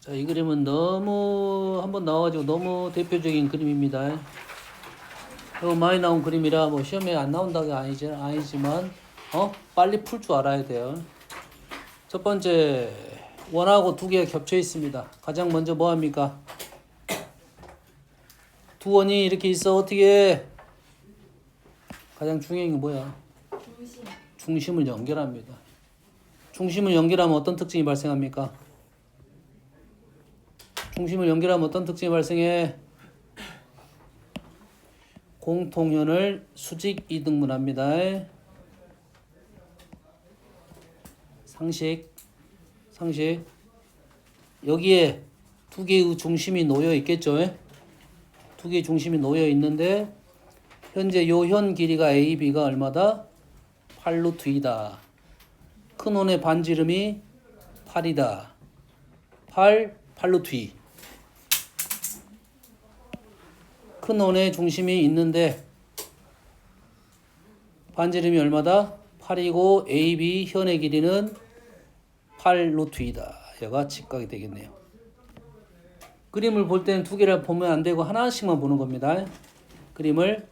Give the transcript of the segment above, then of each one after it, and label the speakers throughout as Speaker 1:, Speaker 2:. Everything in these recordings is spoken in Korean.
Speaker 1: 자, 이 그림은 너무 한번 나와가지고 너무 대표적인 그림입니다. 너무 많이 나온 그림이라 뭐 시험에 안 나온다가 아니지만 빨리 풀 줄 알아야 돼요. 첫 번째, 원하고 두 개가 겹쳐 있습니다. 가장 먼저 뭐 합니까? 두 원이 이렇게 있어. 어떻게 해? 가장 중요한 게 뭐야? 중심을 연결합니다. 중심을 연결하면 어떤 특징이 발생합니까? 중심을 연결하면 어떤 특징이 발생해? 공통현을 수직 이등분합니다. 상식. 여기에 두 개의 중심이 놓여 있겠죠? 두 개의 중심이 놓여 있는데 현재 요 현 길이가 AB가 얼마다? 8루트 2다. 큰 원의 반지름이 8이다. 8루트 2. 큰 원의 중심이 있는데 반지름이 얼마다? 8이고 AB 현의 길이는 8루트 2다. 얘가 직각이 되겠네요. 그림을 볼 때는 두 개를 보면 안 되고 하나씩만 보는 겁니다. 그림을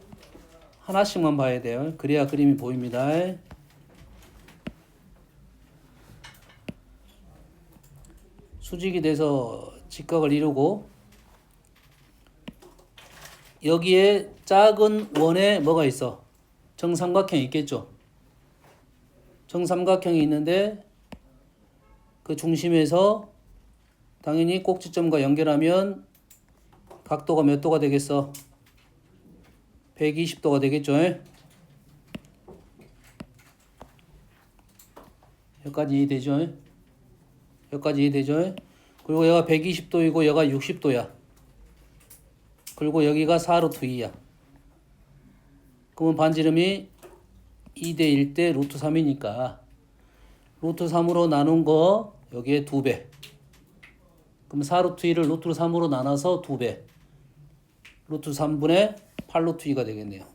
Speaker 1: 하나씩만 봐야 돼요. 그래야 그림이 보입니다. 수직이 돼서 직각을 이루고 여기에 작은 원에 뭐가 있어? 정삼각형이 있겠죠. 정삼각형이 있는데 그 중심에서 당연히 꼭지점과 연결하면 각도가 몇 도가 되겠어? 120도가 되겠죠. 여기까지 이해되죠? 여기까지 이해되죠? 그리고 얘가 120도이고 얘가 60도야. 그리고 여기가 4루트 2야. 그러면 반지름이 2대 1대 루트 3이니까 루트 3으로 나눈 거 여기에 2배. 그럼 4루트 2를 루트 3으로 나눠서 2배. 루트 3분의 8루트 2가 되겠네요.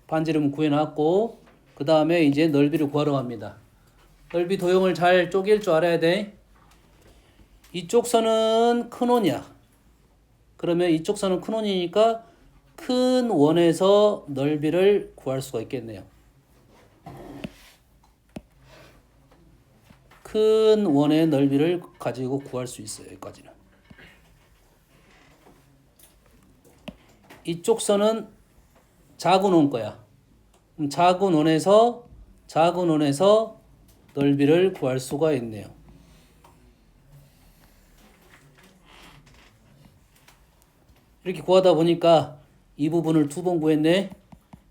Speaker 1: 반지름 구해놨고 그 다음에 이제 넓이를 구하러 갑니다. 넓이 도형을 잘 쪼갤 줄 알아야 돼. 이쪽 선은 큰 원이야. 그러면 이쪽 선은 큰 원이니까 큰 원에서 넓이를 구할 수가 있겠네요. 큰 원의 넓이를 가지고 구할 수 있어요. 여기까지는. 이쪽 선은 작은 원 거야. 그럼 작은 원에서 넓이를 구할 수가 있네요. 이렇게 구하다 보니까 이 부분을 두 번 구했네.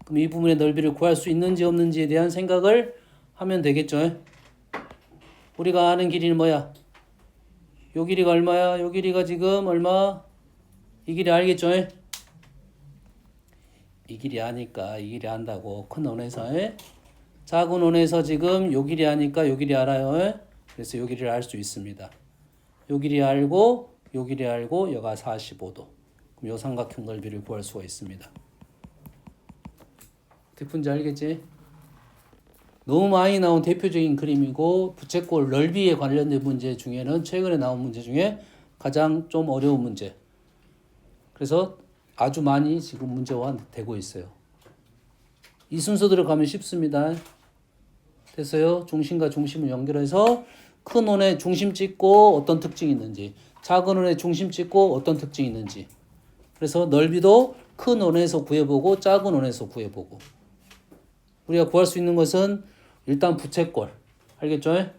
Speaker 1: 그럼 이 부분의 넓이를 구할 수 있는지 없는지에 대한 생각을 하면 되겠죠. 우리가 아는 길이는 뭐야? 요 길이가 얼마야? 요 길이가 지금 얼마? 이 길이 알겠죠? 이 길이 아니까 이 길이 안다고. 큰 원에서 작은 원에서 지금 요 길이 아니까 요 길이 알아요. 그래서 요 길이를 알 수 있습니다. 요 길이 알고 요 길이 알고 여가 45도. 그럼 요 삼각형 넓이를 구할 수가 있습니다. 어떻게 푼지 알겠지? 너무 많이 나온 대표적인 그림이고 부채꼴 넓이에 관련된 문제 중에는 최근에 나온 문제 중에 가장 좀 어려운 문제. 그래서 아주 많이 지금 문제화 되고 있어요. 이 순서대로 가면 쉽습니다. 됐어요? 중심과 중심을 연결해서 큰 원의 중심 찍고 어떤 특징이 있는지, 작은 원의 중심 찍고 어떤 특징이 있는지. 그래서 넓이도 큰 원에서 구해보고 작은 원에서 구해보고. 우리가 구할 수 있는 것은 일단 부채꼴. 알겠죠?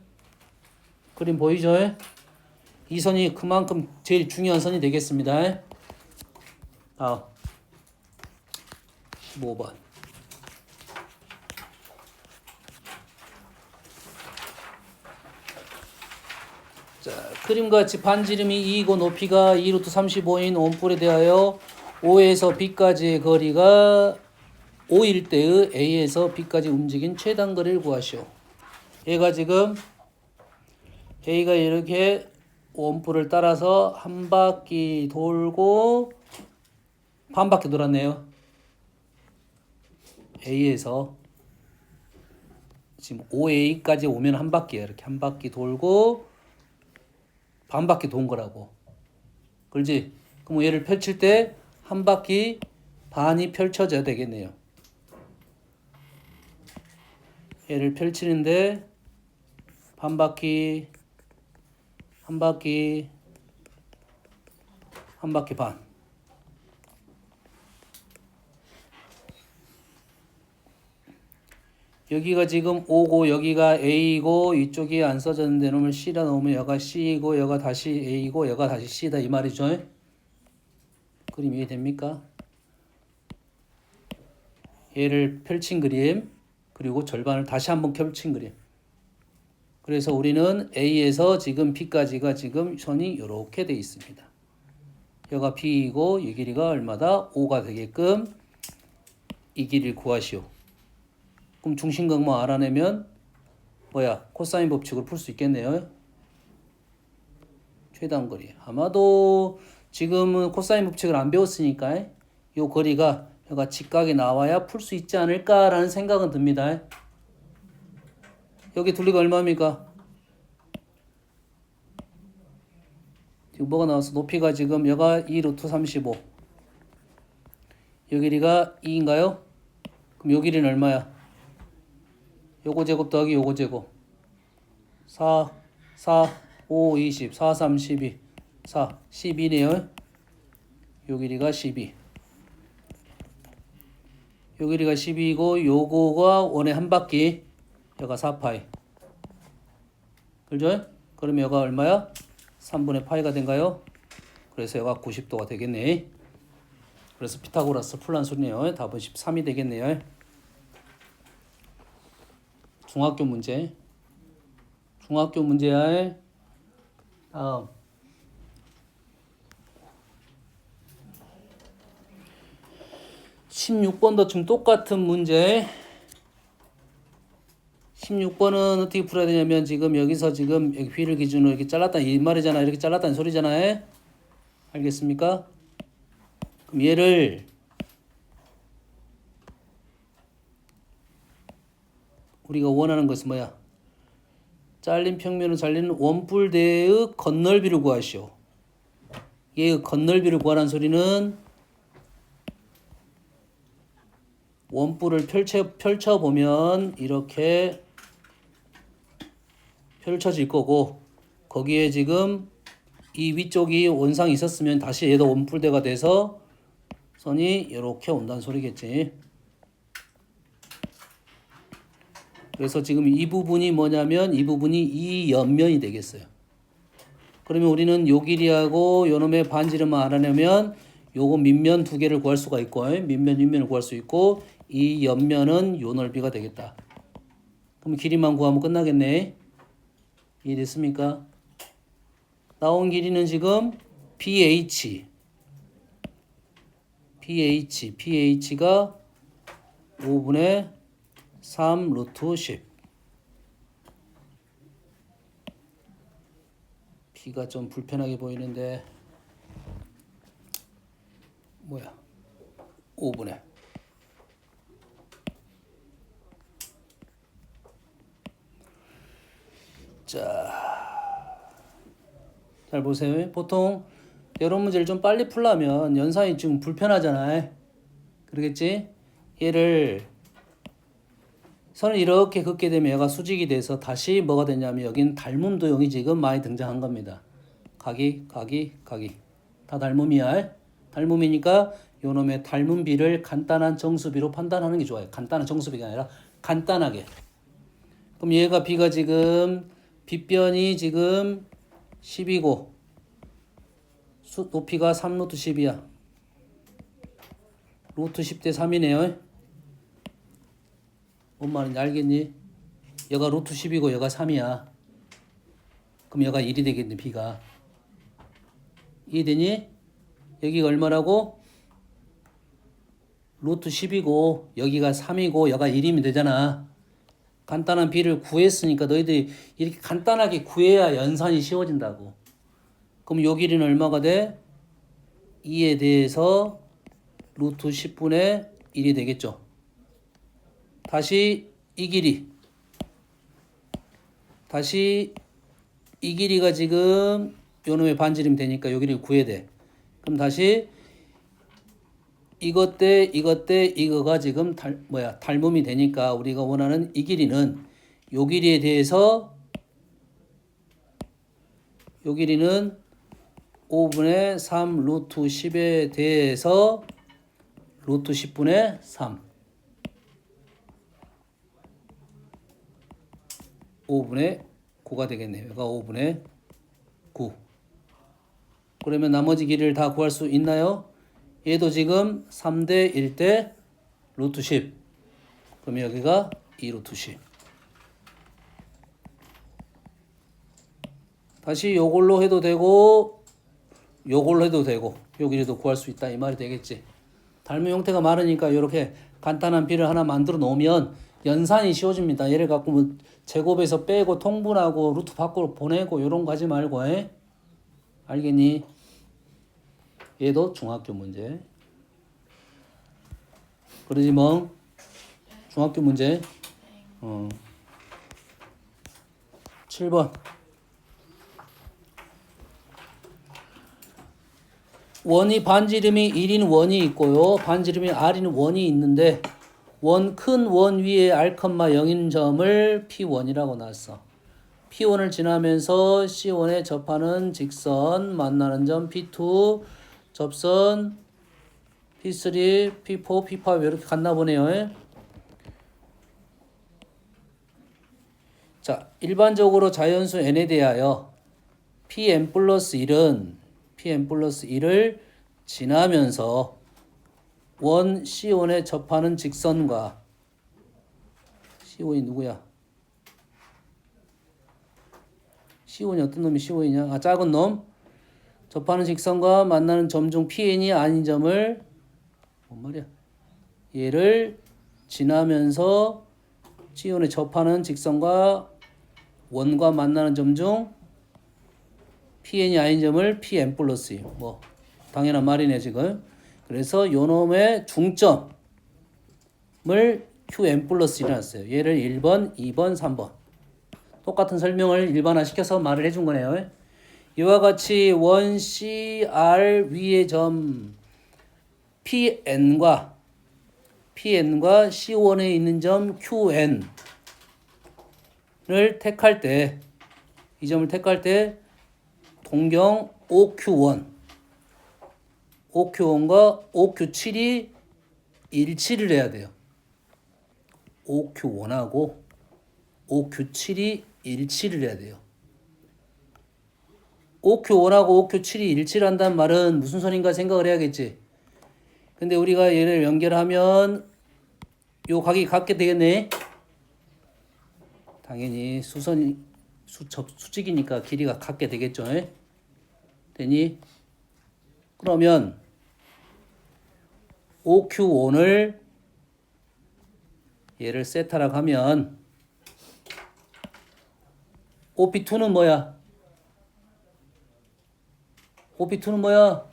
Speaker 1: 그림 보이죠? 이 선이 그만큼 제일 중요한 선이 되겠습니다. 다음 15번. 자, 그림같이 반지름이 2이고 높이가 2루트 35인 원뿔에 대하여 O에서 B까지의 거리가 5일 때의 A에서 B까지 움직인 최단 거리를 구하시오. 얘가 지금 A가 이렇게 원뿔을 따라서 한 바퀴 돌고 반 바퀴 돌았네요. A에서 지금 OA까지 오면 한 바퀴야. 이렇게 한 바퀴 돌고 반 바퀴 돈 거라고. 그렇지? 그럼 얘를 펼칠 때 한 바퀴 반이 펼쳐져야 되겠네요. 얘를 펼치는데 반 바퀴, 한 바퀴, 한 바퀴 반. 여기가 지금 O고 여기가 A고 이쪽이 안 써졌는데 놈을 C라 넣으면 여가 C이고 여가 다시 A고 여가 다시 C다 이 말이죠. 그림 이해됩니까? 얘를 펼친 그림 그리고 절반을 다시 한번 펼친 그림. 그래서 우리는 A에서 지금 B까지가 지금 선이 이렇게 돼 있습니다. 여가 B이고 이 길이가 얼마다? 5가 되게끔 이 길이를 구하시오. 그럼 중심각만 알아내면 뭐야? 코사인 법칙으로 풀 수 있겠네요. 최단 거리. 아마도 지금은 코사인 법칙을 안 배웠으니까 이 거리가 여가 직각이 나와야 풀 수 있지 않을까라는 생각은 듭니다. 여기 둘리가 얼마입니까? 지금 뭐가 나왔어? 높이가 지금 여가 2 루트 35. 요 길이가 2인가요? 그럼 요 길이는 얼마야? 요거 제곱 더하기 요거 제곱. 4, 5, 20. 4, 3, 12. 4, 12네요. 요 길이가 12. 요 길이가 12이고 요거가 원의 한 바퀴. 여가 4파이. 그죠? 그러면 여가 얼마야? 3분의 파이가 된가요? 그래서 여가 90도가 되겠네. 그래서 피타고라스 풀란 소리네요. 답은 13이 되겠네요. 중학교 문제. 중학교 문제야. 다음. 16번도 지금 똑같은 문제. 16번은 어떻게 풀어야 되냐면 지금 여기서 지금 여기 B를 기준으로 이렇게 잘랐다 이 말이잖아. 이렇게 잘랐다는 소리잖아요. 알겠습니까? 그럼 얘를 우리가 원하는 것은 뭐야? 잘린 평면을 잘리는 원뿔대의 겉넓이를 구하시오. 얘의 겉넓이를 구하라는 소리는 원뿔을 펼쳐보면 이렇게 펼쳐질 거고 거기에 지금 이 위쪽이 원상이 있었으면 다시 얘도 원뿔대가 돼서 선이 이렇게 온다는 소리겠지. 그래서 지금 이 부분이 뭐냐면 이 부분이 이 옆면이 되겠어요. 그러면 우리는 요 길이하고 요 놈의 반지름만 알아내면 요거 밑면 두 개를 구할 수가 있고 밑면 윗면을 구할 수 있고 이 옆면은 요 넓이가 되겠다. 그럼 길이만 구하면 끝나겠네. 이해됐습니까? 나온 길이는 지금 BH가 5분의 3 루트 10. B가 좀 불편하게 보이는데 뭐야? 5분의 잘 보세요. 보통 이런 문제를 좀 빨리 풀려면 연산이 지금 불편하잖아요. 그러겠지? 얘를 선을 이렇게 긋게 되면 얘가 수직이 돼서 다시 뭐가 되냐면 여기는 닮은 도형이 지금 많이 등장한 겁니다. 각이 다 닮음이야. 닮음이니까 요놈의 닮은 비를 간단한 정수비로 판단하는 게 좋아요. 간단한 정수비가 아니라 간단하게. 그럼 얘가 B가 지금 빗변이 지금 10이고 높이가 3 루트 10이야. 루트 10대 3이네요. 뭔 말인지 알겠니? 얘가 루트 10이고 얘가 3이야. 그럼 얘가 1이 되겠네. B가. 이해되니? 여기가 얼마라고? 루트 10이고 여기가 3이고 얘가 1이면 되잖아. 간단한 B를 구했으니까 너희들이 이렇게 간단하게 구해야 연산이 쉬워진다고. 그럼 요 길이는 얼마가 돼? 2에 대해서 루트 10분의 1이 되겠죠. 다시 이 길이 다시 이 길이가 지금 요놈의 반지름 되니까 요 길이를 구해야 돼. 그럼 다시 이것 대 이거가 지금 닮음이 되니까 우리가 원하는 이 길이는 요 길이에 대해서 요 길이는 5분의 3 루트 10에 대해서 루트 10분의 3 5분의 9가 되겠네요. 얘가 5분의 9. 그러면 나머지 길이를 다 구할 수 있나요? 얘도 지금 3대 1대 루트 10. 그러면 여기가 2 루트 10. 다시 요걸로 해도 되고 요걸로 해도 되고 요 길이도 구할 수 있다 이 말이 되겠지. 닮은 형태가 많으니까 이렇게 간단한 비를 하나 만들어 놓으면 연산이 쉬워집니다. 얘를 갖고 뭐 제곱에서 빼고 통분하고 루트 밖으로 보내고 이런 거 하지 말고 알겠니? 얘도 중학교 문제. 그러지 뭐 중학교 문제. 7번. 원이 반지름이 1인 원이 있고요. 반지름이 R인 원이 있는데 큰 원 위에 R, 0인 점을 P1이라고 놨어. P1을 지나면서 C1에 접하는 직선 만나는 점 P2 접선 P3, P4, P5 이렇게 갔나 보네요. 자, 일반적으로 자연수 n에 대하여 Pn 플러스 1을 지나면서 원 C1에 접하는 직선과 C1이 누구야? C1이 어떤 놈이 C1이냐? 작은 놈. 접하는 직선과 만나는 점 중 Pn이 아닌 점을 뭔 말이야? 얘를 지나면서 C1에 접하는 직선과 원과 만나는 점 중 Pn이 아닌 점을 Pn 플러스 2. 뭐 당연한 말이네 지금. 그래서 요놈의 중점을 Qn 플러스 1을 놨어요. 얘를 1번, 2번, 3번. 똑같은 설명을 일반화시켜서 말을 해준 거네요. 이와 같이 원 CR 위의 점 PN과 C1에 있는 점 QN을 택할 때, 이 점을 택할 때 동경 OQ1과 OQ7이 일치를 해야 돼요. OQ1하고 OQ7이 일치를 해야 돼요. OQ1하고 OQ7이 일치를 한다는 말은 무슨 소린가 생각을 해야겠지. 근데 우리가 얘를 연결하면 요 각이 같게 되겠네. 당연히 수직이니까 길이가 같게 되겠죠. 되니? 그러면 OQ1을 얘를 세타라고 하면 OP2는 뭐야? OP2는 뭐야?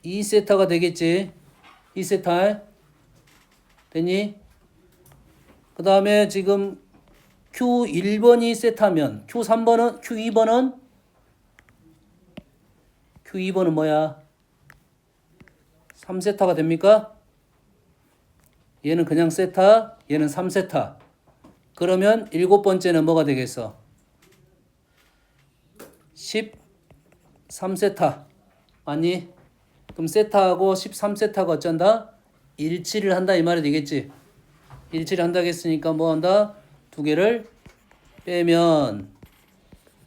Speaker 1: 2세타가 되겠지. 2세타. 되니? 그 다음에 지금 Q1번이 세타면 Q2번은 뭐야? 3세타가 됩니까? 얘는 그냥 세타, 얘는 3세타. 그러면 7번째는 뭐가 되겠어? 13세타. 맞니? 그럼 세타하고 13세타가 어쩐다? 일치를 한다 이 말이 되겠지. 일치를 한다고 했으니까 뭐 한다? 두 개를 빼면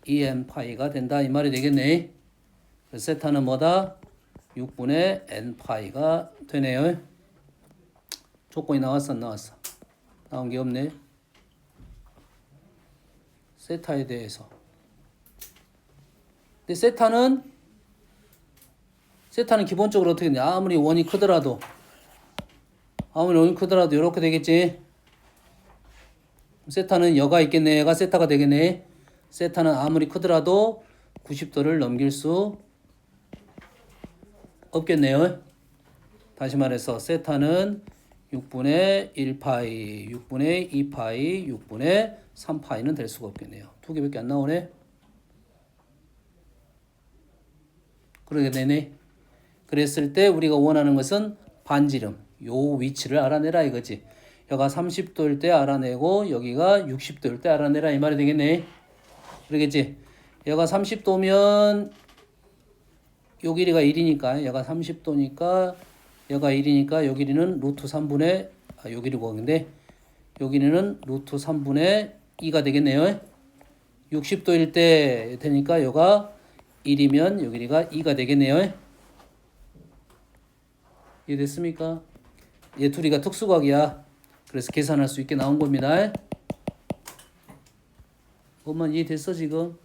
Speaker 1: 2n 파이가 된다 이 말이 되겠네. 세타는 뭐다? 6분의 n 파이가 되네요. 조건이 나왔어 안 나왔어? 나온 게 없네. 세타에 대해서. 근데 세타는 기본적으로 어떻게 되냐? 아무리 원이 크더라도 이렇게 되겠지. 세타는 여가 있겠네. 얘가 세타가 되겠네. 세타는 아무리 크더라도 90도를 넘길 수 없겠네요. 다시 말해서 세타는 6분의 1파이, 6분의 2파이, 6분의 3파이는 될 수가 없겠네요. 두 개밖에 안 나오네. 그러게 되네. 그랬을 때 우리가 원하는 것은 반지름, 요 위치를 알아내라 이거지. 여기가 30도일 때 알아내고 여기가 60도일 때 알아내라 이 말이 되겠네. 그러겠지. 여기가 30도면 요 길이가 1이니까 여기가 30도니까 여기가 1이니까 요 길이는 루트 3분의 요 길이고 근데 요 길이는 루트 3분의 2가 되겠네요. 60도일 때 되니까 여기가 1이면 요 길이가 2가 되겠네요. 이해됐습니까? 얘 둘이가 특수각이야. 그래서 계산할 수 있게 나온 겁니다. 엄마 이해됐어 지금?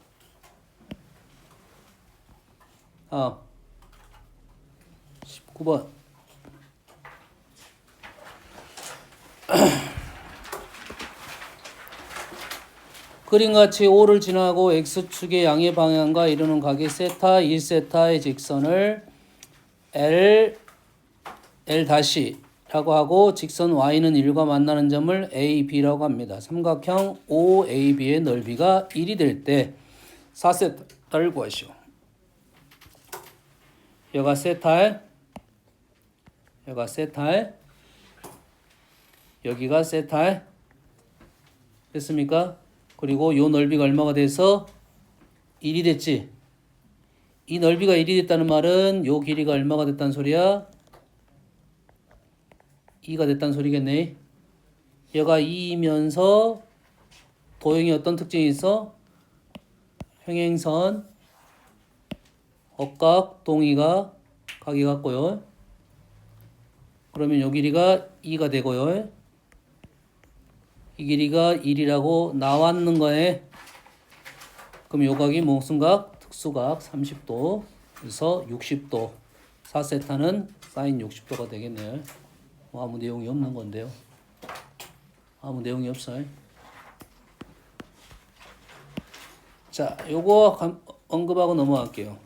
Speaker 1: 19번. 그림같이 O를 지나고 X축의 양의 방향과 이루는 각의 세타 1세타의 직선을 L-라고 하고 직선 Y는 1과 만나는 점을 A, B라고 합니다. 삼각형 OAB의 넓이가 1이 될 때 4세타를 구하시오. 여가 세타에 여기가 세타에 여기가 세타에 됐습니까? 그리고 요 넓이가 얼마가 돼서 1이 됐지. 이 넓이가 1이 됐다는 말은 요 길이가 얼마가 됐다는 소리야? 2가 됐다는 소리겠네. 얘가 2이면서 도형이 어떤 특징이 있어? 평행선, 억각, 동의가 각이 같고요. 그러면 요 길이가 2가 되고요. 이 길이가 1이라고 나왔는 거에 그럼 요 각이 무슨 각? 특수각 30도 그래서 60도 4세타는 사인 60도가 되겠네요. 뭐 아무 내용이 없는 건데요. 아무 내용이 없어요. 자, 요거 언급하고 넘어갈게요.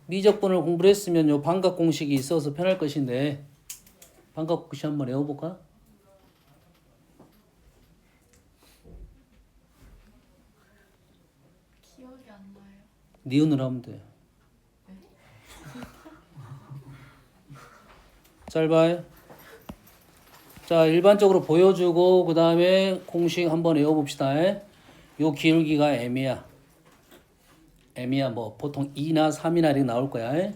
Speaker 1: 미적분을 공부를 했으면 요 반각 공식이 있어서 편할 것인데 반각 공식 한번 외워볼까?
Speaker 2: 기억이 안 나요.
Speaker 1: 니은으로 하면 돼. 잘 봐요. 자, 일반적으로 보여주고 그 다음에 공식 한번 외워봅시다. 요 기울기가 m이야. m이야. 뭐 보통 2나 3이나 이렇게 나올 거야. 요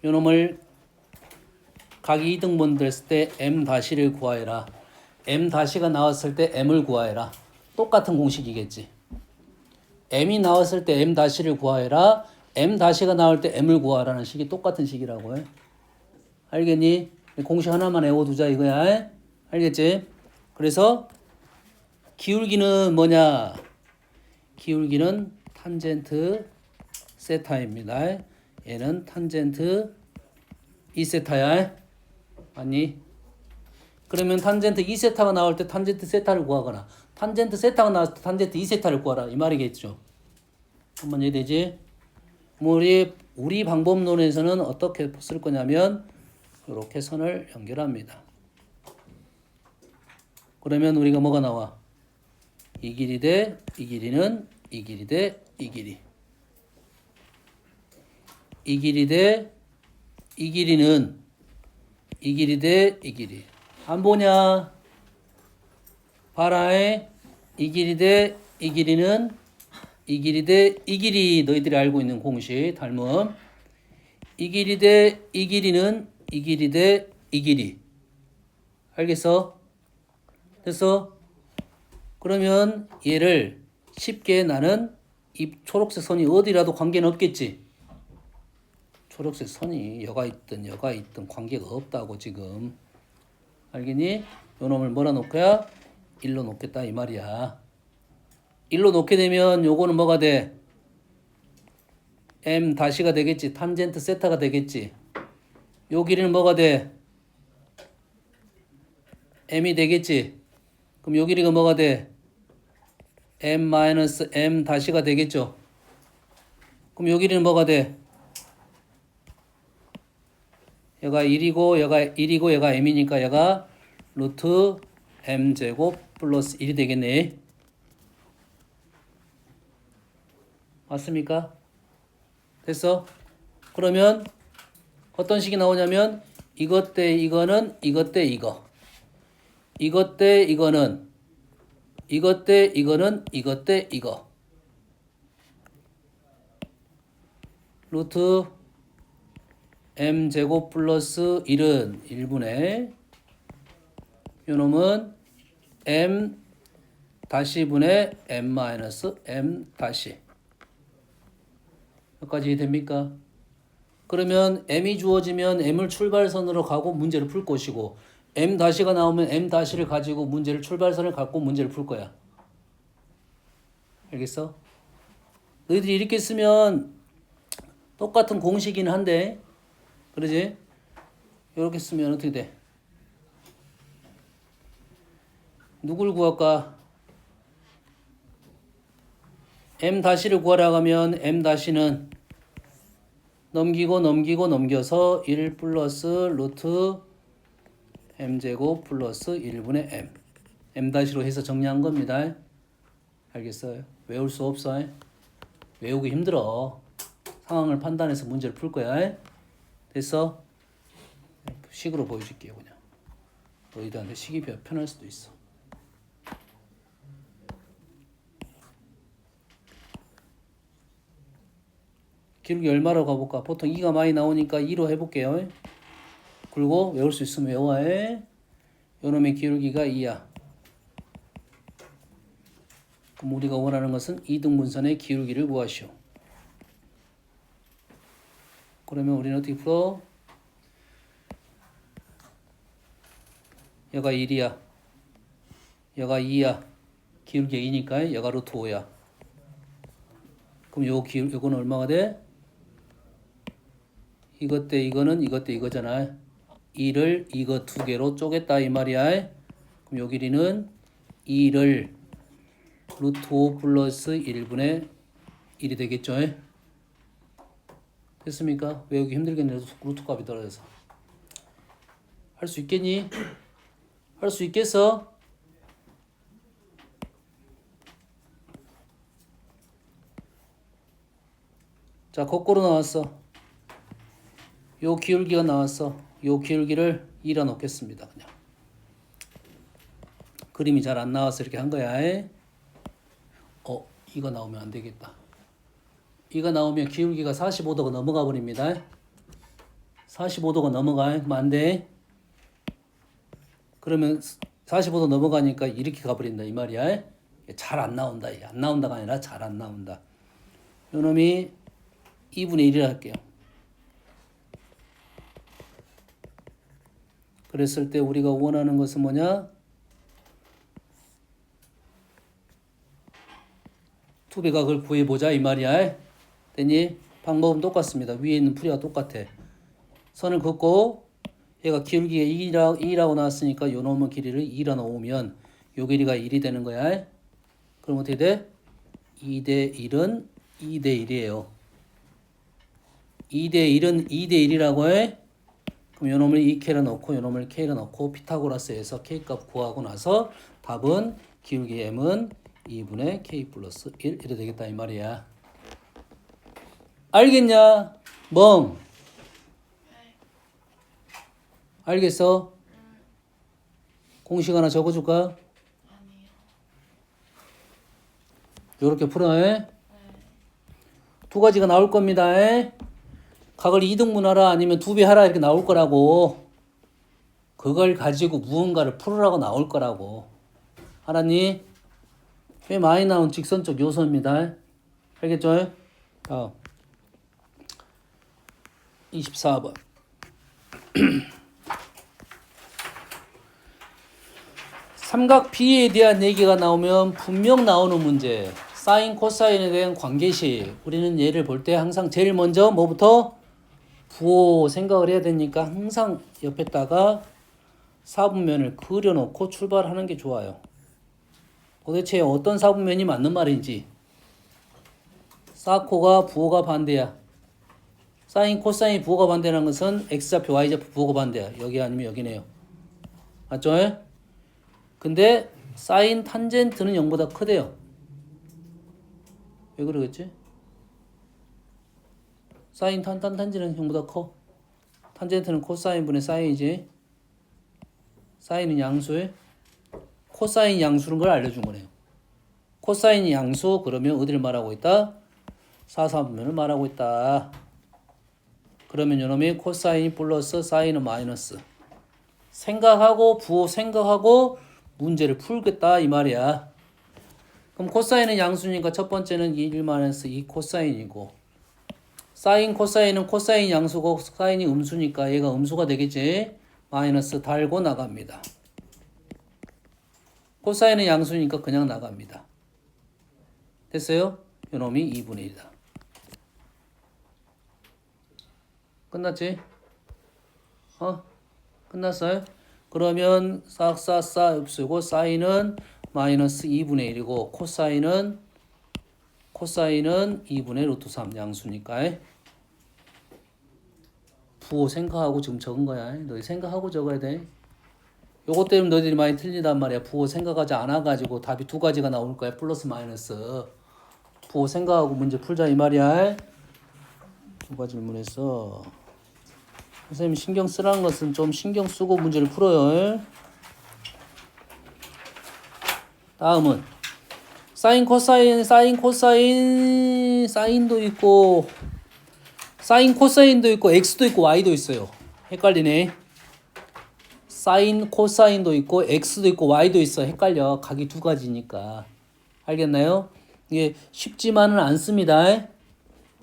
Speaker 1: 놈을 각이 2등분 됐을 때 m-를 구하여라. m-가 나왔을 때 m을 구하여라. 똑같은 공식이겠지. m이 나왔을 때 m-를 구하여라. m-가 나올 때 m을 구하라는 식이 똑같은 식이라고 해. 알겠니? 공식 하나만 외워두자 이거야. 알겠지? 그래서 기울기는 뭐냐? 기울기는 탄젠트 세타입니다. 얘는 탄젠트 2세타야. 맞니? 그러면 탄젠트 2세타가 나올 때 탄젠트 세타를 구하거나 탄젠트 세타가 나왔을 때 탄젠트 2세타를 구하라 이 말이겠죠. 한번 이해되지? 우리 방법론에서는 어떻게 쓸 거냐면 이렇게 선을 연결합니다. 그러면 우리가 뭐가 나와? 이 길이 대 이 길이는 이 길이 대 이 길이. 이 길이 대 이 길이는 이 길이 대 이 길이. 안 보냐? 봐라에 이 길이 대 이 길이는 이 길이 대 이 길이. 너희들이 알고 있는 공식 닮음. 이 길이 대 이 길이는 이 길이 대 이 길이. 알겠어? 됐어? 그러면 얘를 쉽게 나는 이 초록색 선이 어디라도 관계는 없겠지. 초록색 선이 여가 있든 관계가 없다고 지금. 알겠니? 요 놈을 뭐라 놓고야? 1로 놓겠다 이 말이야. 1로 놓게 되면 요거는 뭐가 돼? m-가 되겠지. 탄젠트 세타가 되겠지. 요 길이는 뭐가 돼? m이 되겠지. 그럼 요 길이가 뭐가 돼? m-m-가 되겠죠. 그럼 요 길이는 뭐가 돼? 얘가 1이고 얘가 m이니까 얘가 루트 m제곱 플러스 1이 되겠네. 맞습니까? 됐어? 그러면 어떤 식이 나오냐면 이것 대 이거는 이것 대 이거, 이것 대 이거는 이것 대 이거는 이것 대 이거, 루트 m제곱 플러스 1은 1분의 요놈은 m 다시 분의 m 마이너스 m 다시. 여기까지 됩니까? 그러면 m이 주어지면 m을 출발선으로 가고 문제를 풀 것이고 m 다시가 나오면 m 다시를 가지고 문제를 출발선을 갖고 문제를 풀 거야. 알겠어? 너희들이 이렇게 쓰면 똑같은 공식이긴 한데 그러지? 이렇게 쓰면 어떻게 돼? 누굴 구할까? m 다시를 구하라고 하면 m 다시는 넘겨서 1 플러스 루트 m제곱 플러스 1분의 m. m 다시로 해서 정리한 겁니다. 알겠어요? 외울 수 없어. 외우기 힘들어. 상황을 판단해서 문제를 풀 거야. 됐어? 식으로 보여줄게요. 그냥. 너희들한테 식이 편할 수도 있어. 기울기 얼마로 가볼까? 보통 2가 많이 나오니까 2로 해볼게요. 그리고 외울 수 있으면 외워. 요놈의 기울기가 2야. 그럼 우리가 원하는 것은 이등분선의 기울기를 구하시오. 그러면 우리는 어떻게 풀어? 얘가 1이야. 얘가 2야. 기울기가 2니까 얘가 루트 5야. 그럼 요거는 얼마가 돼? 이것 대 이거는 이것 대 이거잖아. 2를 이거 두 개로 쪼갰다 이 말이야. 그럼 요 길이는 2를 루트 5 플러스 1분의 1이 되겠죠. 됐습니까? 외우기 힘들겠네. 루트 값이 떨어져서. 할 수 있겠니? 할 수 있겠어? 자, 거꾸로 나왔어. 요 기울기가 나왔어. 요 기울기를 2라 놓겠습니다. 그냥. 그림이 잘 안 나와서 이렇게 한 거야. 이거 나오면 안 되겠다. 이거 나오면 기울기가 45도가 넘어가 버립니다. 45도가 넘어가면 안 돼. 그러면 45도 넘어가니까 이렇게 가버린다 이 말이야. 잘 안 나온다. 안 나온다가 아니라 잘 안 나온다. 요놈이 2분의 1이라 할게요. 그랬을 때 우리가 원하는 것은 뭐냐? 투배각을 구해보자 이 말이야. 됐니? 방법은 똑같습니다. 위에 있는 풀이와 똑같아. 선을 긋고 얘가 기울기가 2라고 나왔으니까 요 놈의 길이를 2라 놓으면 요 길이가 1이 되는 거야. 그럼 어떻게 돼? 2대 1은 2대 1이에요. 2대 1은 2대 1이라고 해. 그럼 요 놈을 2K로 넣고 요 놈을 K로 넣고 피타고라스에서 K값 구하고 나서 답은 기울기 M은 2분의 K 플러스 1 이래 되겠다 이 말이야. 알겠냐? 멍. 알겠어? 공식 하나 적어줄까?
Speaker 2: 아니요.
Speaker 1: 요렇게 풀어. 두 가지가 나올 겁니다. 각을 2등분 하라 아니면 2배 하라 이렇게 나올 거라고. 그걸 가지고 무언가를 풀으라고 나올 거라고. 알았니? 꽤 많이 나온 직선적 요소입니다. 알겠죠? 24번. 삼각 B에 대한 얘기가 나오면 분명 나오는 문제. 사인, 코사인에 대한 관계식. 우리는 얘를 볼 때 항상 제일 먼저 뭐부터? 부호 생각을 해야 되니까 항상 옆에다가 사분면을 그려놓고 출발하는 게 좋아요. 도대체 어떤 사분면이 맞는 말인지. 사코가 부호가 반대야. 사인 코사인 부호가 반대라는 것은 x좌표 y좌표 부호가 반대야. 여기 아니면 여기네요. 맞죠? 근데 사인 탄젠트는 0보다 크대요. 왜 그러겠지? 사인 탄젠트는 0보다 커. 탄젠트는 코사인분의 사인이지. 사인은 양수에 코사인 양수는 걸 알려준 거네요. 코사인 양수 그러면 어디를 말하고 있다? 사사분면을 말하고 있다. 그러면 요놈이 코사인이 플러스 사인은 마이너스. 생각하고 부호 생각하고 문제를 풀겠다 이 말이야. 그럼 코사인은 양수니까 첫 번째는 1-2 코사인이고 사인 코사인은 코사인 양수고 사인이 음수니까 얘가 음수가 되겠지. 마이너스 달고 나갑니다. 코사인은 양수니까 그냥 나갑니다. 됐어요? 요놈이 2분의 1이다. 끝났지? 끝났어요? 그러면 싹싹싹 흡수고 사인은 마이너스 2분의 1이고 코사인은 2분의 루트 3 양수니까 부호 생각하고 지금 적은 거야. 너희 생각하고 적어야 돼. 요것 때문에 너희들이 많이 틀리단 말이야. 부호 생각하지 않아가지고 답이 두 가지가 나올 거야. 플러스 마이너스. 부호 생각하고 문제 풀자 이 말이야. 누가 질문했어? 선생님 신경 쓰라는 것은 좀 신경 쓰고 문제를 풀어요. 다음은 사인 코사인 사인도 있고 사인 코사인도 있고 x도 있고 y도 있어요. 헷갈리네. 사인 코사인도 있고 x도 있고 y도 있어. 헷갈려. 각이 두 가지니까. 알겠나요? 이게 쉽지만은 않습니다.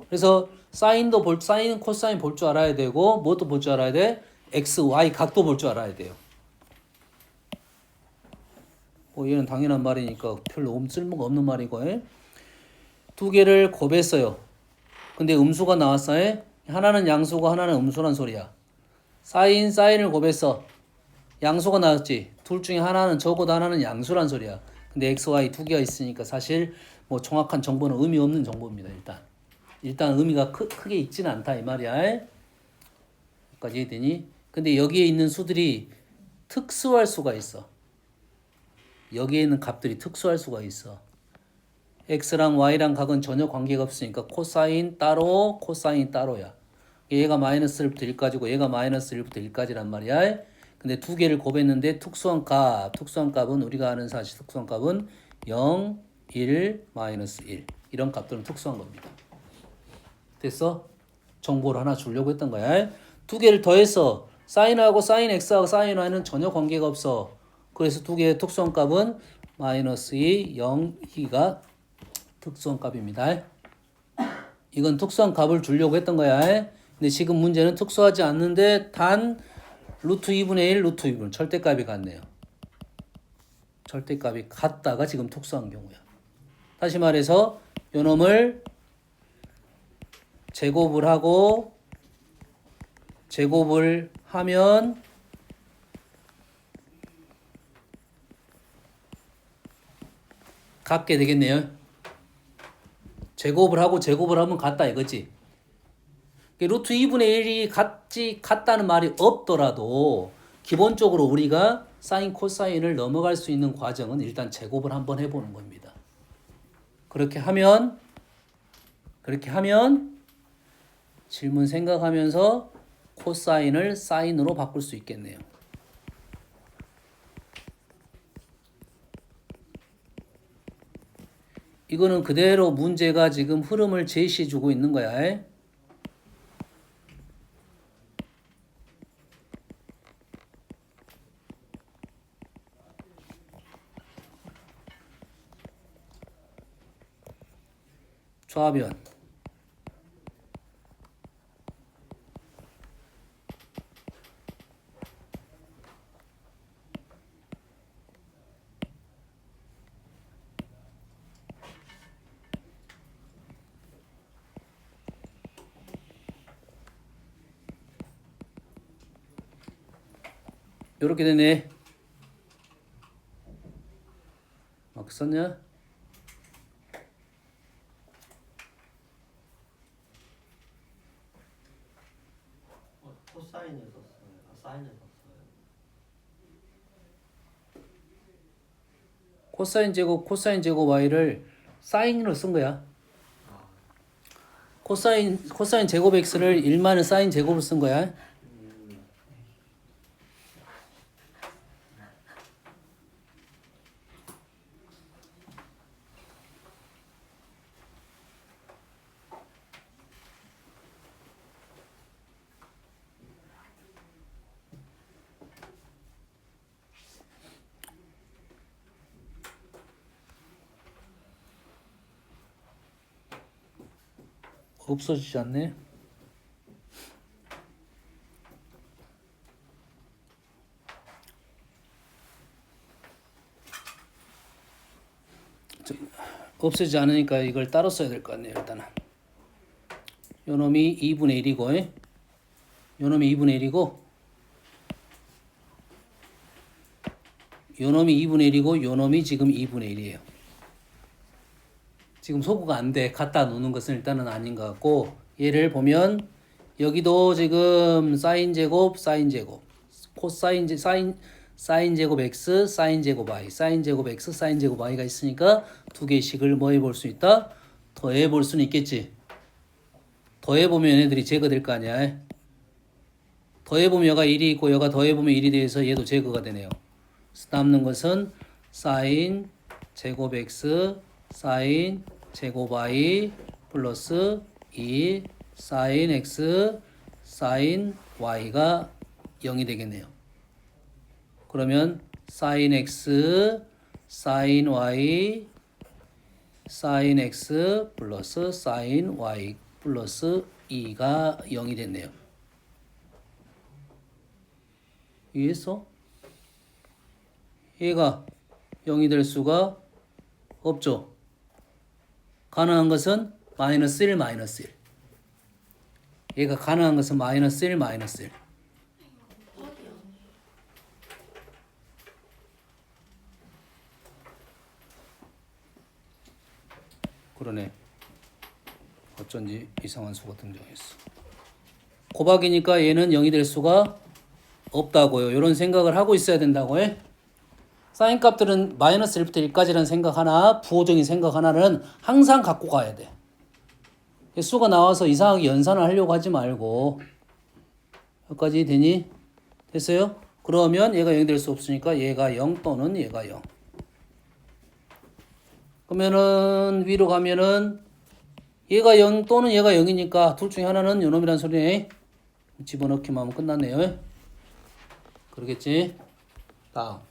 Speaker 1: 그래서 사인 코사인 볼 줄 알아야 되고 뭐도 볼 줄 알아야 돼? x, y 각도 볼 줄 알아야 돼요. 얘는 당연한 말이니까 별로 쓸모가 없는 말이고 두 개를 곱했어요. 근데 음수가 나왔어요. 하나는 양수고 하나는 음수란 소리야. 사인을 곱했어. 양수가 나왔지. 둘 중에 하나는 적어도 하나는 양수란 소리야. 근데 x, y 두 개가 있으니까 사실 뭐 정확한 정보는 의미 없는 정보입니다. 일단 의미가 크게 있지는 않다 이 말이야. 여기까지 이해되니? 근데 여기에 있는 수들이 특수할 수가 있어. 여기에 있는 값들이 특수할 수가 있어. x랑 y랑 각은 전혀 관계가 없으니까 코사인 따로 코사인 따로야. 얘가 마이너스 1부터 1까지고 얘가 마이너스 1부터 1까지란 말이야. 근데 두 개를 곱했는데 특수한 값은 우리가 아는 사실 특수한 값은 0, 1, 마이너스 1 이런 값들은 특수한 겁니다. 됐어? 정보를 하나 주려고 했던 거야. 두 개를 더해서 사인하고 사인 x하고 사인 y는 전혀 관계가 없어. 그래서 두 개의 특수한 값은 마이너스 2, 0, 2가 특수한 값입니다. 이건 특수한 값을 주려고 했던 거야. 근데 지금 문제는 특수하지 않는데 단 루트 2분의 1, 루트 2분 절대값이 같네요. 절대값이 같다가 지금 특수한 경우야. 다시 말해서 요놈을 제곱을 하면 같게 되겠네요. 제곱을 하면 같다 이거지. 루트 2분의 1이 같다는 말이 없더라도 기본적으로 우리가 사인 코사인을 넘어갈 수 있는 과정은 일단 제곱을 한번 해보는 겁니다. 그렇게 하면 질문 생각하면서 코사인을 사인으로 바꿀 수 있겠네요. 이거는 그대로 문제가 지금 흐름을 제시해주고 있는 거야. 좌변. 요렇게 되네. 마크 썼냐? 코사인 제곱 y를 사인으로 쓴 거야. 코사인 제곱 x를 1만은 사인 제곱을 쓴 거야. 없어지지 않네. 없어지지 않으니까 이걸 따로 써야 될 것 같네요. 일단은 요 놈이 2분의 1이고 요 놈이 2분의 1이고 요 놈이 2분의 1이고 요 놈이 지금 2분의 1이에요. 지금 소구가 안 돼. 갖다 놓는 것은 일단은 아닌 것 같고 얘를 보면 여기도 지금 사인 제곱 코사인 사인 제곱 x 사인 제곱 y 사인 제곱 x 사인 제곱 y가 있으니까 두 개씩을 뭐 해볼 수 있다? 더해 볼 수는 있겠지. 더해 보면 얘네들이 제거될 거 아니야. 더해 보면 여가 1이 있고 여가 더해 보면 1이 돼서 얘도 제거가 되네요. 남는 것은 사인 제곱 x 사인 제곱 y 플러스 2 사인 x 사인 y가 0이 되겠네요. 그러면 사인 x 사인 y 사인 x 플러스 사인 y 플러스 2가 0이 됐네요. 이해했어? 얘가 0이 될 수가 없죠. 가능한 것은 마이너스 1 마이너스 1. 얘가 가능한 것은 마이너스 1 마이너스 1. 그러네. 어쩐지 이상한 수가 등장했어. 곱하기니까 얘는 0이 될 수가 없다고요. 이런 생각을 하고 있어야 된다고 해. 사인 값들은 마이너스 1부터 1까지라는 생각 하나, 부호적인 생각 하나는 항상 갖고 가야 돼. 수가 나와서 이상하게 연산을 하려고 하지 말고. 여기까지 되니? 됐어요? 그러면 얘가 0이 될 수 없으니까 얘가 0 또는 얘가 0. 그러면은 위로 가면은 얘가 0 또는 얘가 0이니까 둘 중에 하나는 요놈이란 소리네. 집어넣기만 하면 끝났네요. 그러겠지? 다음.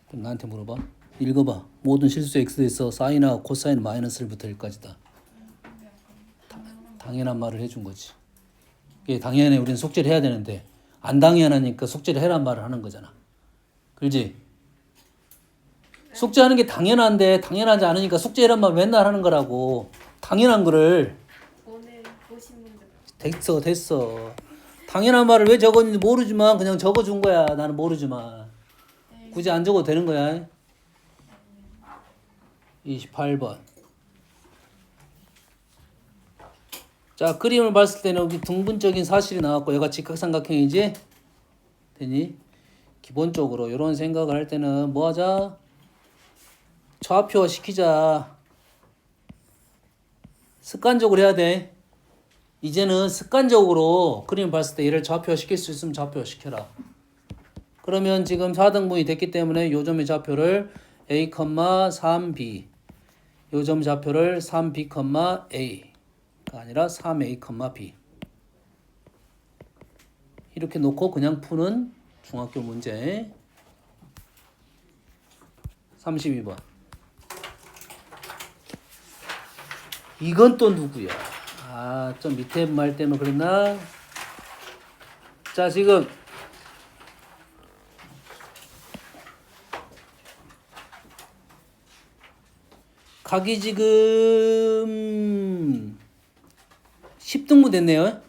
Speaker 1: 그럼 나한테 물어봐. 읽어봐. 모든 실수 x에서 사인하고 코사인 마이너스 1부터 1까지다. 당연한 말을 해준 거지. 이게 당연히 우리는 속죄를 해야 되는데 안 당연하니까 속죄를 해란 말을 하는 거잖아. 그렇지? 속죄하는 게 당연한데 당연하지 않으니까 속죄해란 말 맨날 하는 거라고. 당연한 거를.
Speaker 2: 오늘 보신 분들
Speaker 1: 됐어. 당연한 말을 왜 적었는지 모르지만 그냥 적어준 거야. 나는 모르지만. 굳이 안 적어도 되는 거야. 28번. 자, 그림을 봤을 때는 여기 등분적인 사실이 나왔고 얘가 직각삼각형이지? 되니? 기본적으로 이런 생각을 할 때는 뭐 하자? 좌표화 시키자. 습관적으로 해야 돼. 이제는 습관적으로 그림을 봤을 때 얘를 좌표화 시킬 수 있으면 좌표화 시켜라. 그러면 지금 4등분이 됐기 때문에 요 점의 좌표를 a, 3b 요 점 좌표를 3b, a가 아니라 3a, b 이렇게 놓고 그냥 푸는 중학교 문제. 32번. 이건 또 누구야? 아, 좀 밑에 말 때문에 그랬나? 자, 지금 각이 지금 10등분 됐네요.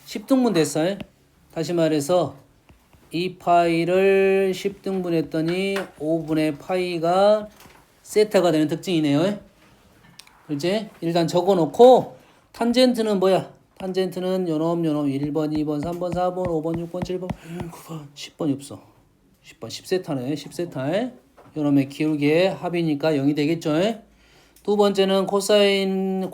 Speaker 1: 10등분 됐어요. 다시 말해서 이 파이를 10등분 했더니 5분의 파이가 세타가 되는 특징이네요. 그렇지? 일단 적어놓고 탄젠트는 뭐야? 탄젠트는 요놈 1번, 2번, 3번, 4번, 5번, 6번, 7번, 9번, 10번이 없어. 10번 10세타네. 10세타에 요놈의 기울기의 합이니까 0이 되겠죠. 두 번째는 코사인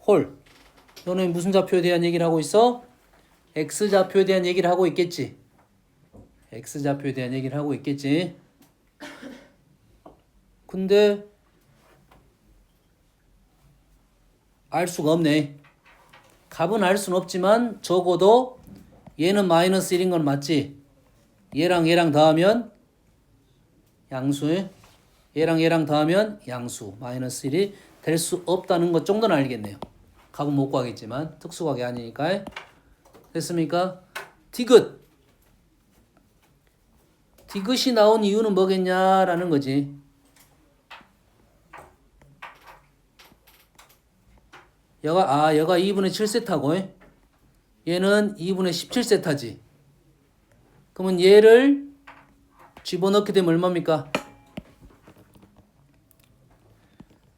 Speaker 1: 홀. 요놈이 무슨 좌표에 대한 얘기를 하고 있어? X좌표에 대한 얘기를 하고 있겠지. X좌표에 대한 얘기를 하고 있겠지. 근데 알 수가 없네. 값은 알 수는 없지만 적어도 얘는 마이너스 1인 건 맞지. 얘랑 더하면 양수. 얘랑 더하면 양수. 마이너스 1이 될 수 없다는 것 정도는 알겠네요. 값은 못 구하겠지만 특수각이 아니니까. 됐습니까? 디귿. 디귿이 나온 이유는 뭐겠냐라는 거지. 여가 2분의 7세타고 얘는 2분의 17세타지. 그러면 얘를 집어넣게 되면 얼마입니까?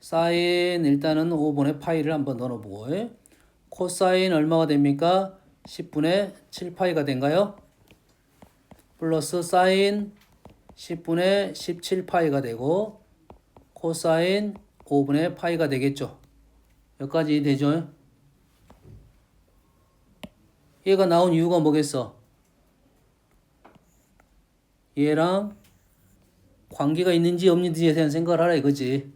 Speaker 1: 사인 일단은 5분의 파이를 한번 넣어보고 코사인 얼마가 됩니까? 10분의 7파이가 된가요? 플러스 사인 10분의 17파이가 되고 코사인 5분의 파이가 되겠죠. 여기까지 되죠? 얘가 나온 이유가 뭐겠어? 얘랑 관계가 있는지 없는지에 대한 생각을 하라 이거지.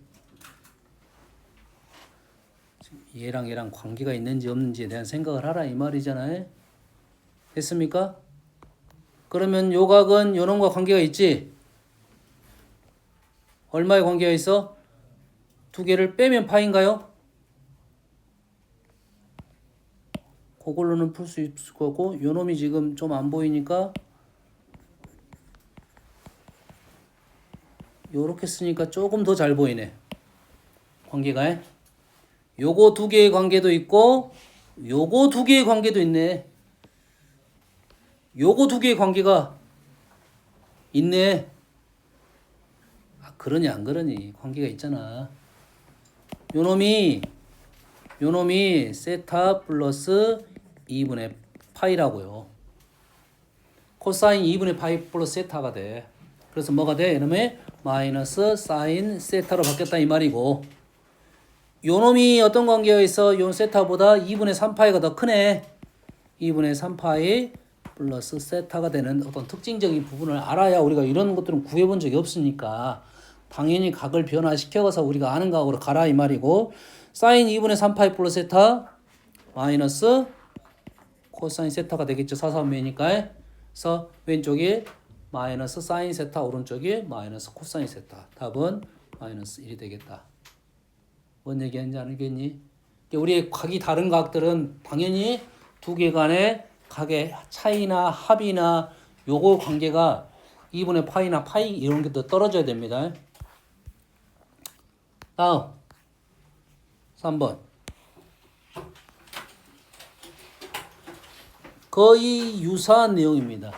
Speaker 1: 얘랑 관계가 있는지 없는지에 대한 생각을 하라 이 말이잖아요. 됐습니까? 그러면 요 각은 요놈과 관계가 있지? 얼마의 관계가 있어? 두 개를 빼면 파인가요? 그걸로는 풀 수 있을 거고 요놈이 지금 좀 안 보이니까 요렇게 쓰니까 조금 더 잘 보이네. 관계가 요거 두 개의 관계도 있고 요거 두 개의 관계도 있네. 요거 두 개의 관계가 있네. 아, 그러니 안 그러니 관계가 있잖아. 요놈이 세타 플러스 2분의 파이라고요. 코사인 2분의 파이 플러스 세타가 돼. 그래서 뭐가 돼? 이놈의 마이너스 사인 세타로 바뀌었다 이 말이고 요놈이 어떤 관계가 있어? 요 세타보다 2분의 3파이가 더 크네. 2분의 3파이 플러스 세타가 되는 어떤 특징적인 부분을 알아야 우리가 이런 것들은 구해본 적이 없으니까 당연히 각을 변화시켜서 우리가 아는 각으로 가라 이 말이고 사인 2분의 3파이 플러스 세타 마이너스 코사인 세타가 되겠죠. 사사분면이니까. 그래서 왼쪽이 마이너스 사인 세타, 오른쪽이 마이너스 코사인 세타. 답은 마이너스 1이 되겠다. 뭔 얘기하는지 알겠니? 우리의 각이 다른 각들은 당연히 두 개 간의 각의 차이나 합이나 요거 관계가 2분의 파이나 파이 이런 게 더 떨어져야 됩니다. 다음 3번 거의 유사한 내용입니다.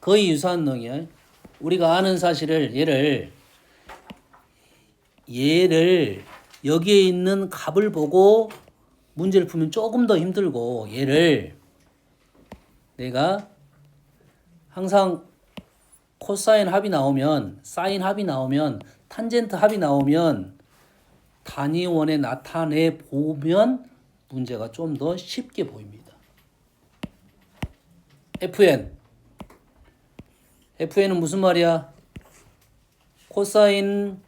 Speaker 1: 거의 유사한 내용이야. 우리가 아는 사실을 얘를 여기에 있는 값을 보고 문제를 풀면 조금 더 힘들고 얘를 내가 항상 코사인 합이 나오면 사인 합이 나오면 탄젠트 합이 나오면 단위원에 나타내 보면 문제가 좀 더 쉽게 보입니다. FN은 무슨 말이야? 코사인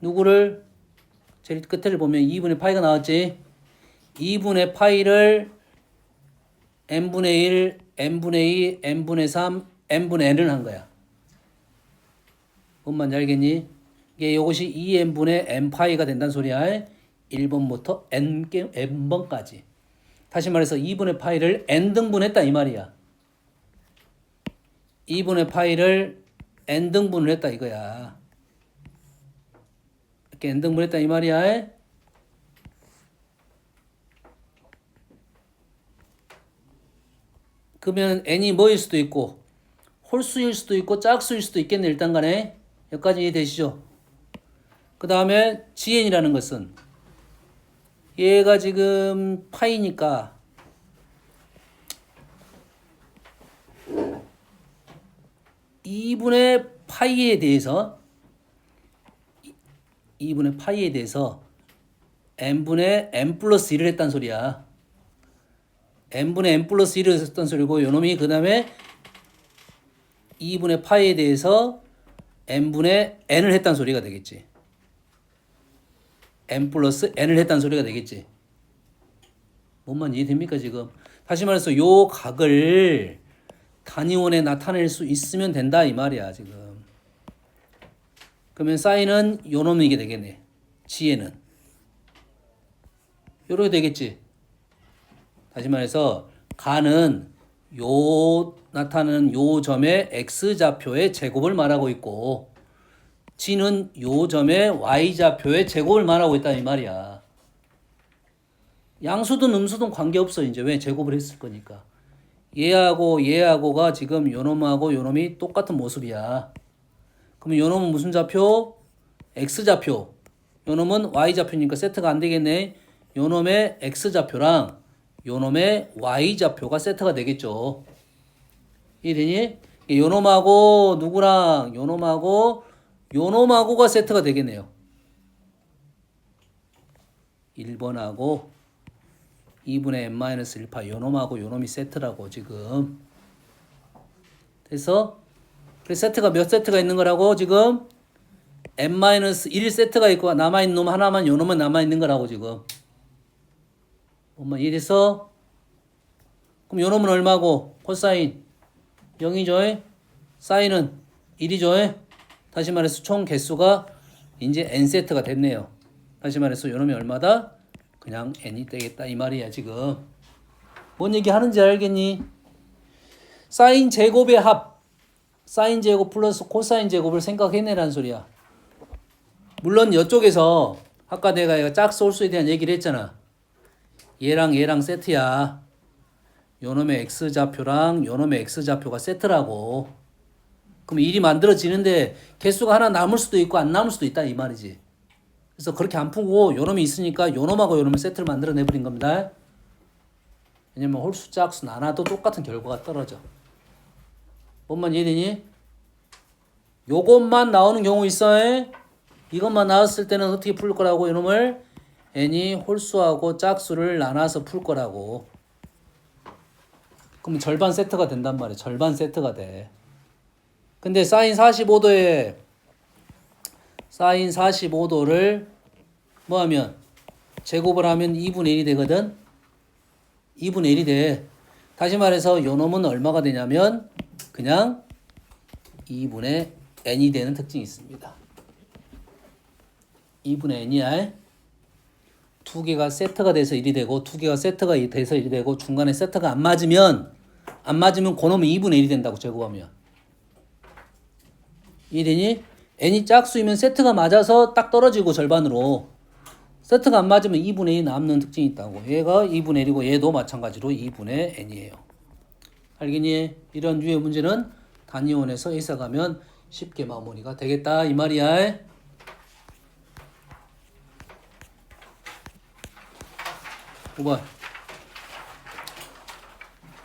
Speaker 1: 누구를 제일 끝을 보면 2분의 파이가 나왔지. 2분의 파이를 n분의 1, n분의 2, n분의 3, n분의 n을 한 거야. 뭔 말인지 알겠니? 이게 이것이 2n분의 n파이가 된다는 소리야. 1번부터 n번까지. 다시 말해서 2분의 파이를 n등분했다 이 말이야. 2분의 파이를 n등분을 했다 이거야. 이렇게 n등분했다 이 말이야. 그러면 n이 뭐일 수도 있고 홀수일 수도 있고 짝수일 수도 있겠네. 일단 간에 여기까지 이해되시죠? 그 다음에 GN이라는 것은 얘가 지금 파이니까 2분의 파이에 대해서 n분의 n 플러스 1을 했단 소리야. n분의 n 플러스 1을 했단 소리고 요놈이 그 다음에 2분의 파이에 대해서 n분의 n을 했단 소리가 되겠지. n 플러스 n을 했단 소리가 되겠지. 뭔만 이해됩니까 지금? 다시 말해서 요 각을 단위원에 나타낼 수 있으면 된다 이 말이야 지금. 그러면 사인은 요 놈이 이게 되겠네. g는 요렇게 되겠지. 다시 말해서 가는 요 나타나는 요 점의 x좌표의 제곱을 말하고 있고 g는 요 점의 y좌표의 제곱을 말하고 있다 이 말이야. 양수든 음수든 관계없어. 이제 왜 제곱을 했을 거니까. 얘하고가 지금 요놈하고 요놈이 똑같은 모습이야. 그러면 요놈은 무슨 좌표? x좌표. 요놈은 y좌표니까 세트가 안 되겠네. 요놈의 x좌표랑 요놈의 y좌표가 세트가 되겠죠. 이해되니? 요놈하고 누구랑 요놈하고가 세트가 되겠네요. 1번하고 2분의 n-1파 요놈하고 요놈이 세트라고 지금. 그래서 세트가 몇 세트가 있는 거라고 지금? n-1 세트가 있고 남아있는 놈 하나만 요놈은 남아있는 거라고 지금. 엄마 이해됐어? 그럼 요놈은 얼마고? 코사인 0이죠. 사인은 1이죠. 다시 말해서 총 개수가 이제 n세트가 됐네요. 다시 말해서 요놈이 얼마다? 그냥 n이 되겠다 이 말이야 지금. 뭔 얘기 하는지 알겠니? 사인 제곱의 합, 사인 제곱 플러스 코사인 제곱을 생각해내라는 소리야. 물론 이쪽에서 아까 내가 짝소수에 대한 얘기를 했잖아. 얘랑 세트야. 요놈의 x좌표랑 요놈의 x좌표가 세트라고. 그럼 일이 만들어지는데 개수가 하나 남을 수도 있고 안 남을 수도 있다 이 말이지. 그래서 그렇게 안 푸고 요놈이 있으니까 요놈하고 요놈의 세트를 만들어내버린 겁니다. 왜냐면 홀수 짝수 나눠도 똑같은 결과가 떨어져. 뭔만 이해되니? 요것만 나오는 경우 있어. 이것만 나왔을 때는 어떻게 풀 거라고? 요놈을 n이 홀수하고 짝수를 나눠서 풀 거라고. 그럼 절반 세트가 된단 말이야. 절반 세트가 돼. 근데 사인 45도를 뭐 하면 제곱을 하면 2분의 1이 되거든. 2분의 1이 돼. 다시 말해서 요 놈은 얼마가 되냐면 그냥 2분의 n이 되는 특징이 있습니다. 2분의 n이야. 두 개가 세트가 돼서 1이 되고 두 개가 세트가 돼서 1이 되고 중간에 세트가 안 맞으면 그놈이 2분의 1이 된다고 제곱하면. 이해되니? n이 짝수이면 세트가 맞아서 딱 떨어지고 절반으로. 세트가 안 맞으면 2분의 1 남는 특징이 있다고. 얘가 2분의 1이고 얘도 마찬가지로 2분의 n이에요. 알겠니? 이런 류의 문제는 단위원에서 해석하면 쉽게 마무리가 되겠다 이 말이야. 5번.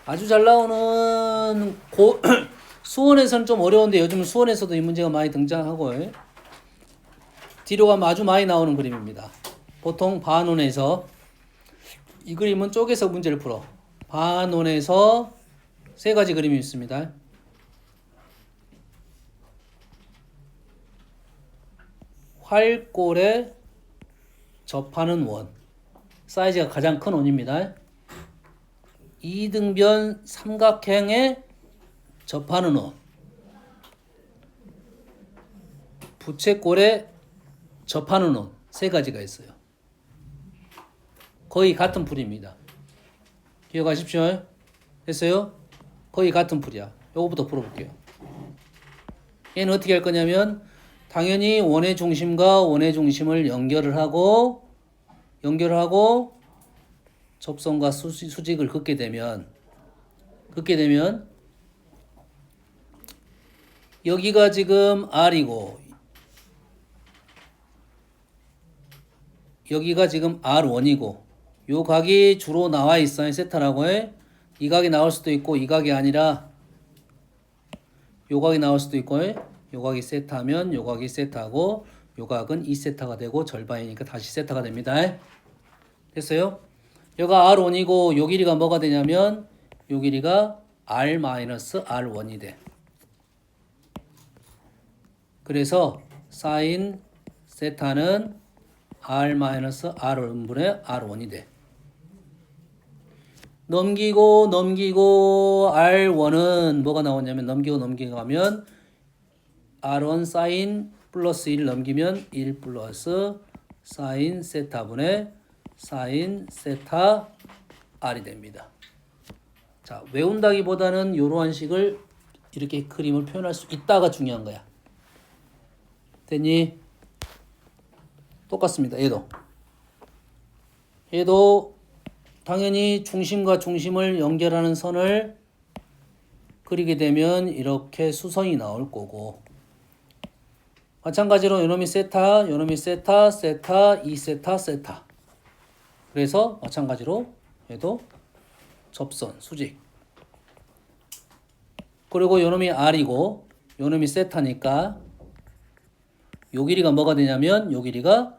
Speaker 1: 아주 잘 나오는 수원에서는 좀 어려운데 요즘은 수원에서도 이 문제가 많이 등장하고 뒤로 가면 아주 많이 나오는 그림입니다. 보통 반원에서 이 그림은 쪼개서 문제를 풀어. 반원에서 세 가지 그림이 있습니다. 활골에 접하는 원. 사이즈가 가장 큰 원입니다. 이등변 삼각형에 접하는 원. 부채꼴에 접하는 원. 세 가지가 있어요. 거의 같은 풀입니다. 기억하십시오. 됐어요? 거의 같은 풀이야. 요거부터 풀어볼게요. 얘는 어떻게 할 거냐면 당연히 원의 중심과 원의 중심을 연결을 하고 접선과 수직을 긋게 되면 여기가 지금 R이고 여기가 지금 R1이고 요 각이 주로 나와 있어요. 세타라고 해. 이 각이 나올 수도 있고 이 각이 아니라 요 각이 나올 수도 있고 요 각이 세타면 요 각이 세타고 요 각은 2세타가 되고 절반이니까 다시 세타가 됩니다. 됐어요? 여기가 R1이고 요 길이가 뭐가 되냐면 요 길이가 R-R1이 돼. 그래서 사인 세타는 R-R1분의 R1이 돼. 넘기고 R1은 뭐가 나오냐면 넘기고 가면 R1 사인 플러스 1 넘기면 1 플러스 사인 세타분의 사인 세타 R이 됩니다. 자, 외운다기보다는 이러한 식을 이렇게 그림을 표현할 수 있다가 중요한 거야. 됐니? 똑같습니다. 얘도 당연히 중심과 중심을 연결하는 선을 그리게 되면 이렇게 수선이 나올 거고 마찬가지로 요놈이 세타, 요놈이 세타, 세타, 2세타, 세타. 그래서 마찬가지로 얘도 접선, 수직. 그리고 요놈이 R이고 요놈이 세타니까 요 길이가 뭐가 되냐면 요 길이가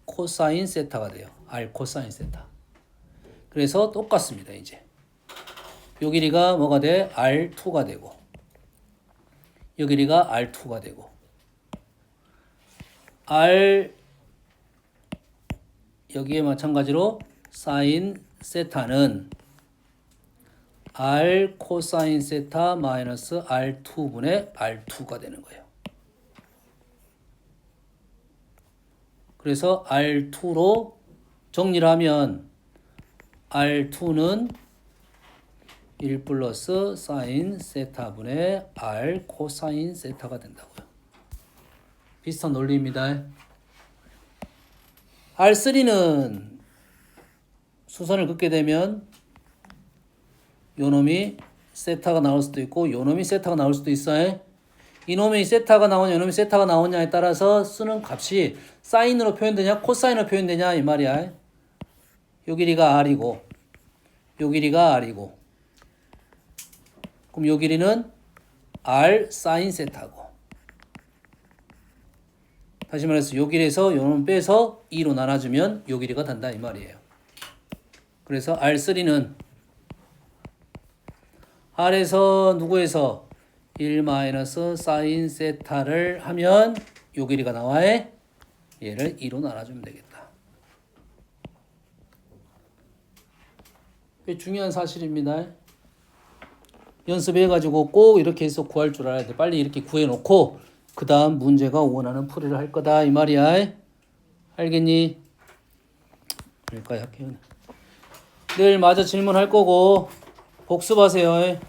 Speaker 1: 코사인 세타가 돼요. R 코사인 세타. 그래서 똑같습니다. 이제 요 길이가 뭐가 돼? R2가 되고 요 길이가 R2가 되고 R 여기에 마찬가지로 사인 세타는 R 코사인 세타 마이너스 R2분의 R2가 되는 거예요. 그래서 R2로 정리를 하면 R2는 1 플러스 사인 세타분의 R 코사인 세타가 된다고요. 비슷한 논리입니다. R3는 수선을 긋게 되면 요놈이 세타가 나올 수도 있고 요놈이 세타가 나올 수도 있어요. 이놈이 세타가 나오냐 요놈이 세타가 나오냐에 따라서 쓰는 값이 사인으로 표현되냐 코사인으로 표현되냐 이 말이야. 요 길이가 R이고 요 길이가 R이고 그럼 요 길이는 R 사인 세타고 다시 말해서 요 길에서 요놈 빼서 2로 나눠주면 요 길이가 단다 이 말이에요. 그래서 R3는 R에서 누구에서 1 마이너스 사인 세타를 하면 요 길이가 나와요. 얘를 2로 나눠주면 되겠다. 꽤 중요한 사실입니다. 연습해가지고 꼭 이렇게 해서 구할 줄 알아야 돼. 빨리 이렇게 구해놓고 그 다음 문제가 원하는 풀이를 할 거다 이 말이야. 알겠니? 그러니까 약해요. 내일 마저 질문할 거고 복습하세요.